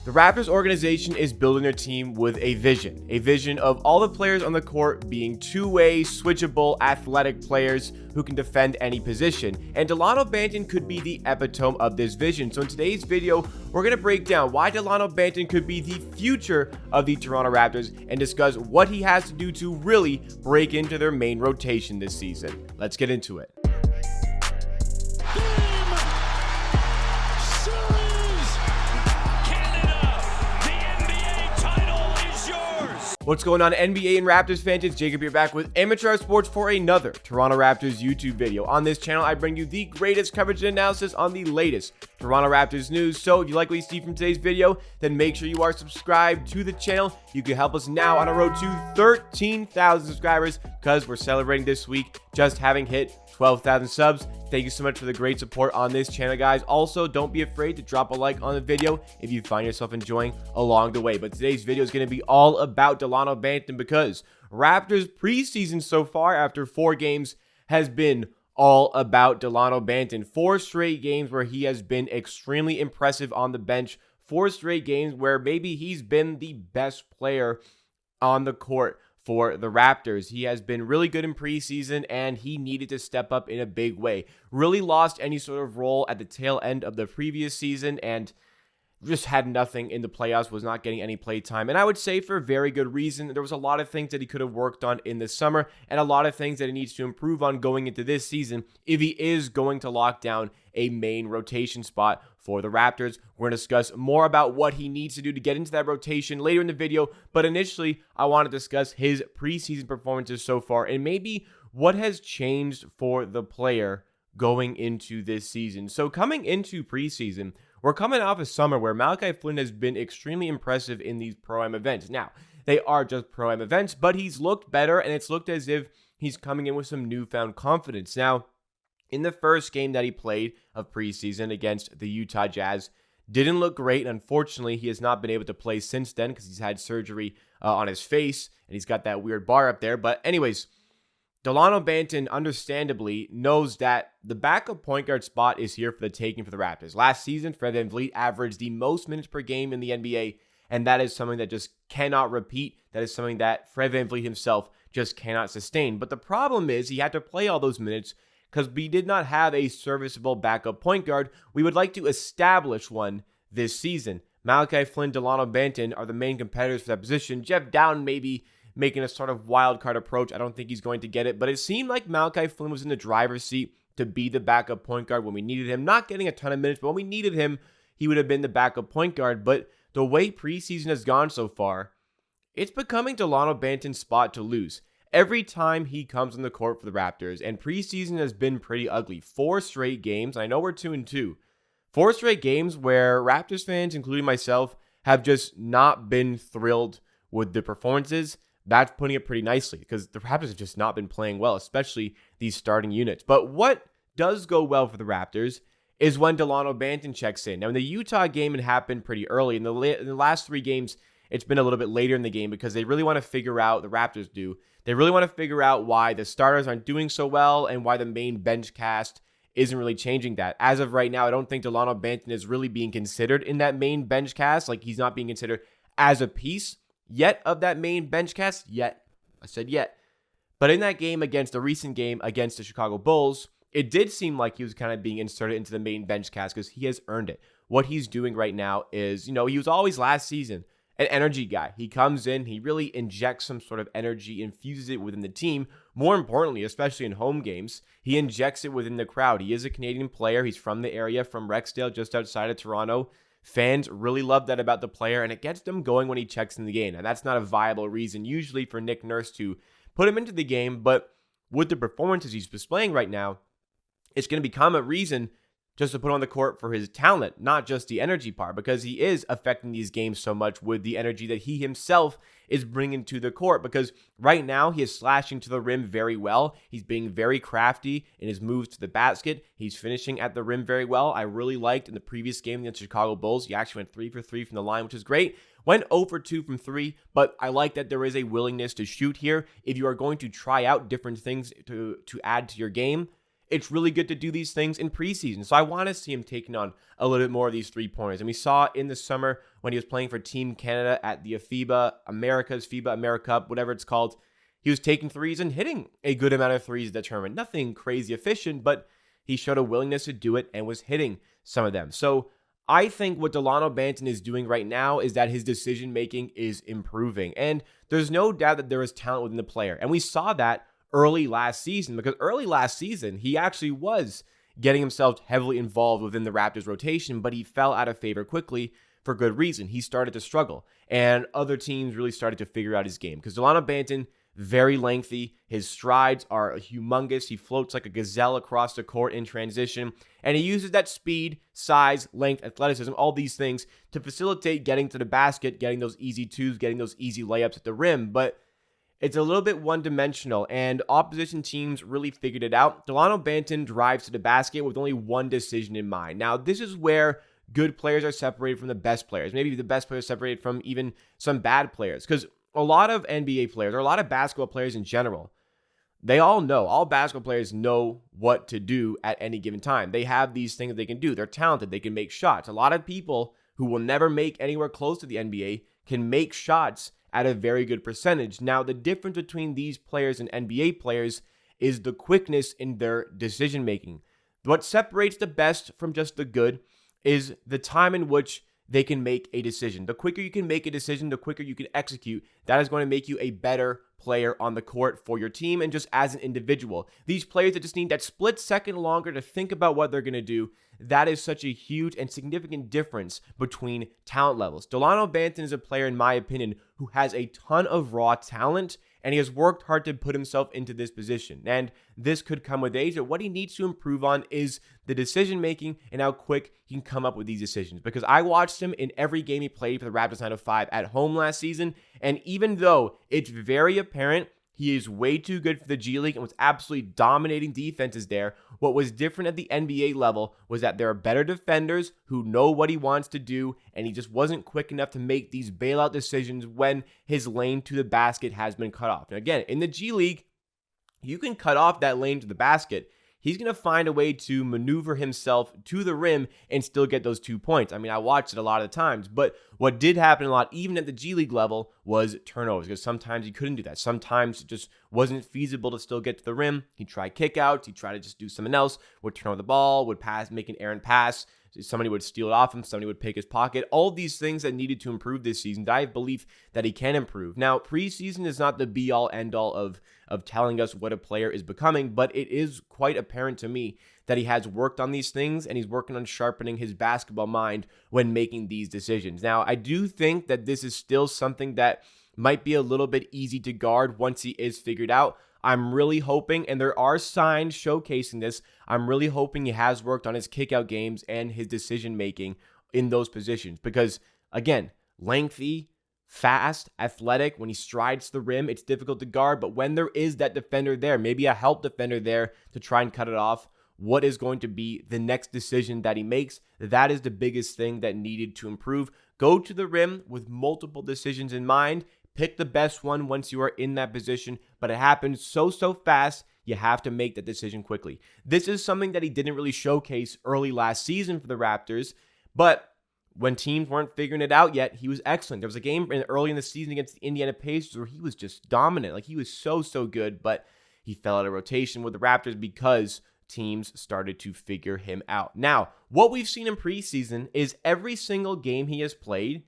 The Raptors organization is building their team with a vision of all the players on the court being two-way, switchable, athletic players who can defend any position. And Dalano Banton could be the epitome of this vision. So in today's video, we're going to break down why Dalano Banton could be the future of the Toronto Raptors and discuss what he has to do to really break into their main rotation this season. Let's get into it. What's going on, NBA and Raptors fans? It's Jacob here back with Amateur Sports for another Toronto Raptors YouTube video. On this channel, I bring you the greatest coverage and analysis on the latest Toronto Raptors news. So if you like what you see from today's video, then make sure you are subscribed to the channel. You can help us now on a road to 13,000 subscribers because we're celebrating this week just having hit 12,000 subs. Thank you so much for the great support on this channel, guys. Also, don't be afraid to drop a like on the video if you find yourself enjoying along the way. But today's video is going to be all about Dalano Banton because Raptors preseason so far after 4 games has been all about Dalano Banton. 4 straight games where he has been extremely impressive on the bench. 4 straight games where maybe he's been the best player on the court for the Raptors. He has been really good in preseason and he needed to step up in a big way. Really lost any sort of role at the tail end of the previous season and just had nothing in the playoffs, was not getting any play time. And I would say for a very good reason. There was a lot of things that he could have worked on in the summer and a lot of things that he needs to improve on going into this season if he is going to lock down a main rotation spot for the Raptors. We're going to discuss more about what he needs to do to get into that rotation later in the video, but initially I want to discuss his preseason performances so far and maybe what has changed for the player going into this season. So coming into preseason, we're coming off a summer where Malachi Flynn has been extremely impressive in these Pro-Am events. Now, they are just Pro-Am events, but he's looked better and it's looked as if he's coming in with some newfound confidence. Now, in the first game that he played of preseason against the Utah Jazz, didn't look great. Unfortunately, he has not been able to play since then because he's had surgery on his face and he's got that weird bar up there. But anyways, Dalano Banton understandably knows that the backup point guard spot is here for the taking for the Raptors. Last season, Fred VanVleet averaged the most minutes per game in the NBA, and that is something that just cannot repeat. That is something that Fred VanVleet himself just cannot sustain. But the problem is he had to play all those minutes because we did not have a serviceable backup point guard. We would like to establish one this season. Malachi Flynn, Dalano Banton are the main competitors for that position. Jeff Dowtin maybe making a sort of wild card approach. I don't think he's going to get it, but it seemed like Malachi Flynn was in the driver's seat to be the backup point guard when we needed him. Not getting a ton of minutes, but when we needed him, he would have been the backup point guard. But the way preseason has gone so far, it's becoming Dalano Banton's spot to lose. Every time he comes on the court for the Raptors, and preseason has been pretty ugly. 4 straight games. I know we're 2-2. 4 straight games where Raptors fans, including myself, have just not been thrilled with the performances. That's putting it pretty nicely because the Raptors have just not been playing well, especially these starting units. But what does go well for the Raptors is when Dalano Banton checks in. Now, in the Utah game, it happened pretty early. In the last 3 games, it's been a little bit later in the game because they really want to figure out, the Raptors do, they really want to figure out why the starters aren't doing so well and why the main bench cast isn't really changing that. As of right now, I don't think Dalano Banton is really being considered in that main bench cast. Like, he's not being considered as a piece yet of that main bench cast. Yet. I said yet. But in that game the recent game against the Chicago Bulls, it did seem like he was kind of being inserted into the main bench cast because he has earned it. What he's doing right now is, he was always last season an energy guy. He comes in, he really injects some sort of energy, infuses it within the team. More importantly, especially in home games, he injects it within the crowd. He is a Canadian player. He's from the area, from Rexdale, just outside of Toronto. Fans really love that about the player, and it gets them going when he checks in the game. And that's not a viable reason usually for Nick Nurse to put him into the game, but with the performances he's displaying right now, it's going to become a reason just to put on the court for his talent, not just the energy part, because he is affecting these games so much with the energy that he himself is bringing to the court. Because right now he is slashing to the rim very well. He's being very crafty in his moves to the basket. He's finishing at the rim very well. I really liked in the previous game against the Chicago Bulls, he actually went 3 for 3 from the line, which is great. Went 0 for 2 from 3, but I like that there is a willingness to shoot here. If you are going to try out different things to add to your game, it's really good to do these things in preseason. So I want to see him taking on a little bit more of these three-pointers. And we saw in the summer when he was playing for Team Canada at the FIBA AmeriCup, whatever it's called, he was taking threes and hitting a good amount of threes at the tournament. Nothing crazy efficient, but he showed a willingness to do it and was hitting some of them. So I think what Dalano Banton is doing right now is that his decision-making is improving. And there's no doubt that there is talent within the player. And we saw that early last season, because early last season, he actually was getting himself heavily involved within the Raptors rotation, but he fell out of favor quickly for good reason. He started to struggle, and other teams really started to figure out his game. Because Dalano Banton, very lengthy. His strides are humongous. He floats like a gazelle across the court in transition, and he uses that speed, size, length, athleticism, all these things to facilitate getting to the basket, getting those easy twos, getting those easy layups at the rim. But it's a little bit one-dimensional, and opposition teams really figured it out. Dalano Banton drives to the basket with only one decision in mind. Now, this is where good players are separated from the best players. Maybe the best players separated from even some bad players. Because a lot of NBA players, or a lot of basketball players in general, all basketball players know what to do at any given time. They have these things that they can do. They're talented. They can make shots. A lot of people who will never make anywhere close to the NBA can make shots at a very good percentage. Now, the difference between these players and NBA players is the quickness in their decision-making. What separates the best from just the good is the time in which they can make a decision. The quicker you can make a decision, the quicker you can execute. That is going to make you a better player on the court for your team and just as an individual. These players that just need that split second longer to think about what they're going to do, that is such a huge and significant difference between talent levels. Dalano Banton is a player, in my opinion, who has a ton of raw talent, and he has worked hard to put himself into this position. And this could come with age, but what he needs to improve on is the decision-making and how quick he can come up with these decisions. Because I watched him in every game he played for the Raptors 905 at home last season, and even though it's very apparent he is way too good for the G League and was absolutely dominating defenses there, what was different at the NBA level was that there are better defenders who know what he wants to do, and he just wasn't quick enough to make these bailout decisions when his lane to the basket has been cut off. And again, in the G League, you can cut off that lane to the basket. He's going to find a way to maneuver himself to the rim and still get those 2 points. I mean, I watched it a lot of the times, but what did happen a lot, even at the G League level, was turnovers, because sometimes he couldn't do that. Sometimes it just wasn't feasible to still get to the rim. He'd try kickouts. He'd try to just do something else, would turn over the ball, would pass, make an errant pass. Somebody would steal it off him. Somebody would pick his pocket. All of these things that needed to improve this season, I have belief that he can improve. Now, preseason is not the be-all, end-all of telling us what a player is becoming, but it is quite apparent to me that he has worked on these things, and he's working on sharpening his basketball mind when making these decisions. Now, I do think that this is still something that might be a little bit easy to guard once he is figured out. I'm really hoping, and there are signs showcasing this, I'm really hoping he has worked on his kickout games and his decision-making in those positions. Because, again, lengthy, fast, athletic, when he strides the rim, it's difficult to guard. But when there is that defender there, maybe a help defender there to try and cut it off, what is going to be the next decision that he makes? That is the biggest thing that needed to improve. Go to the rim with multiple decisions in mind. Pick the best one once you are in that position, but it happens so fast, you have to make that decision quickly. This is something that he didn't really showcase early last season for the Raptors, but when teams weren't figuring it out yet, he was excellent. There was a game early in the season against the Indiana Pacers where he was just dominant. Like, he was so good, but he fell out of rotation with the Raptors because teams started to figure him out. Now, what we've seen in preseason is every single game he has played,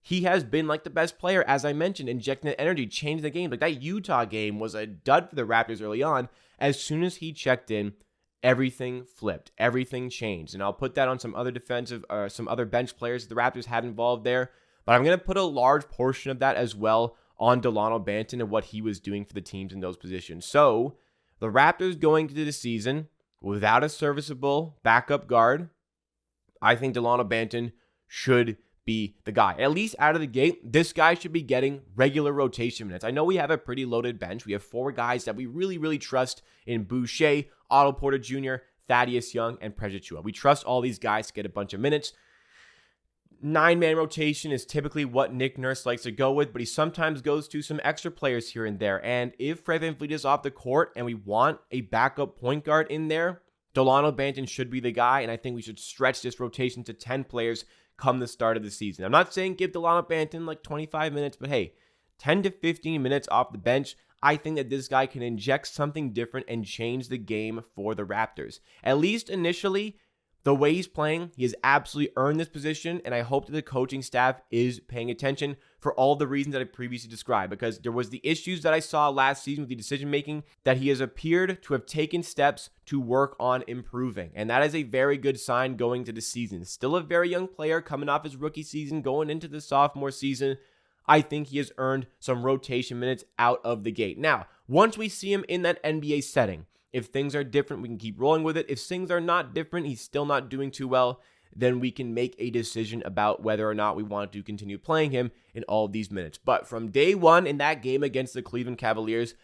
he has been like the best player, as I mentioned, injecting the energy, changing the game. Like, that Utah game was a dud for the Raptors early on. As soon as he checked in, everything flipped. Everything changed. And I'll put that on some other some other bench players the Raptors had involved there. But I'm going to put a large portion of that as well on Dalano Banton and what he was doing for the teams in those positions. So, the Raptors going into the season without a serviceable backup guard, I think Dalano Banton should be the guy. At least out of the gate, this guy should be getting regular rotation minutes. I know we have a pretty loaded bench. We have 4 guys that we really trust in Boucher, Otto Porter Jr., Thaddeus Young, and Precious Chua. We trust all these guys to get a bunch of minutes. 9-man rotation is typically what Nick Nurse likes to go with, but he sometimes goes to some extra players here and there. And if Fred VanVleet is off the court and we want a backup point guard in there, Dalano Banton should be the guy, and I think we should stretch this rotation to 10 players come the start of the season. I'm not saying give Dalano Banton like 25 minutes, but hey, 10 to 15 minutes off the bench. I think that this guy can inject something different and change the game for the Raptors. At least initially, the way he's playing, he has absolutely earned this position, and I hope that the coaching staff is paying attention for all the reasons that I previously described, because there was the issues that I saw last season with the decision-making that he has appeared to have taken steps to work on improving, and that is a very good sign going to the season. Still a very young player coming off his rookie season, going into the sophomore season. I think he has earned some rotation minutes out of the gate. Now, once we see him in that NBA setting, if things are different, we can keep rolling with it. If things are not different, he's still not doing too well, then we can make a decision about whether or not we want to continue playing him in all of these minutes. But from day one in that game against the Cleveland Cavaliers,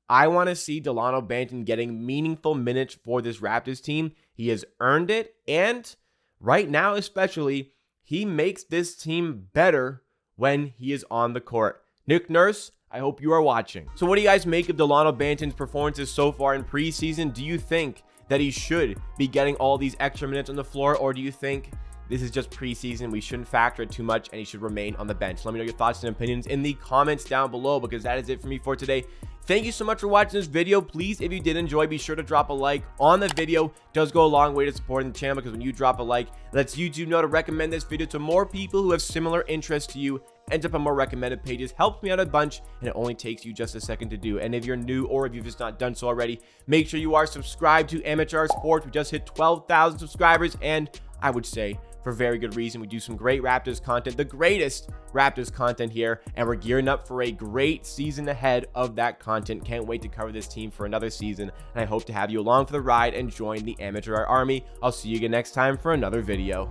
I want to see Dalano Banton getting meaningful minutes for this Raptors team. He has earned it, and right now especially, he makes this team better when he is on the court. Nick Nurse, I hope you are watching. So what do you guys make of Dalano Banton's performances so far in preseason? Do you think that he should be getting all these extra minutes on the floor, or do you think this is just preseason, we shouldn't factor it too much, and he should remain on the bench? Let me know your thoughts and opinions in the comments down below, because that is it for me for today. Thank you so much for watching this video. Please, if you did enjoy, be sure to drop a like on the video. It does go a long way to supporting the channel, because when you drop a like, it lets YouTube know to recommend this video to more people who have similar interests to you. Ends up on more recommended pages, helps me out a bunch, and it only takes you just a second to do. And if you're new, or if you've just not done so already, make sure you are subscribed to Amateur Sports. We just hit 12,000 subscribers, and I would say for very good reason. We do some great Raptors content, the greatest Raptors content here, and we're gearing up for a great season ahead of that content. Can't wait to cover this team for another season, and I hope to have you along for the ride and join the Amateur Army. I'll see you again next time for another video.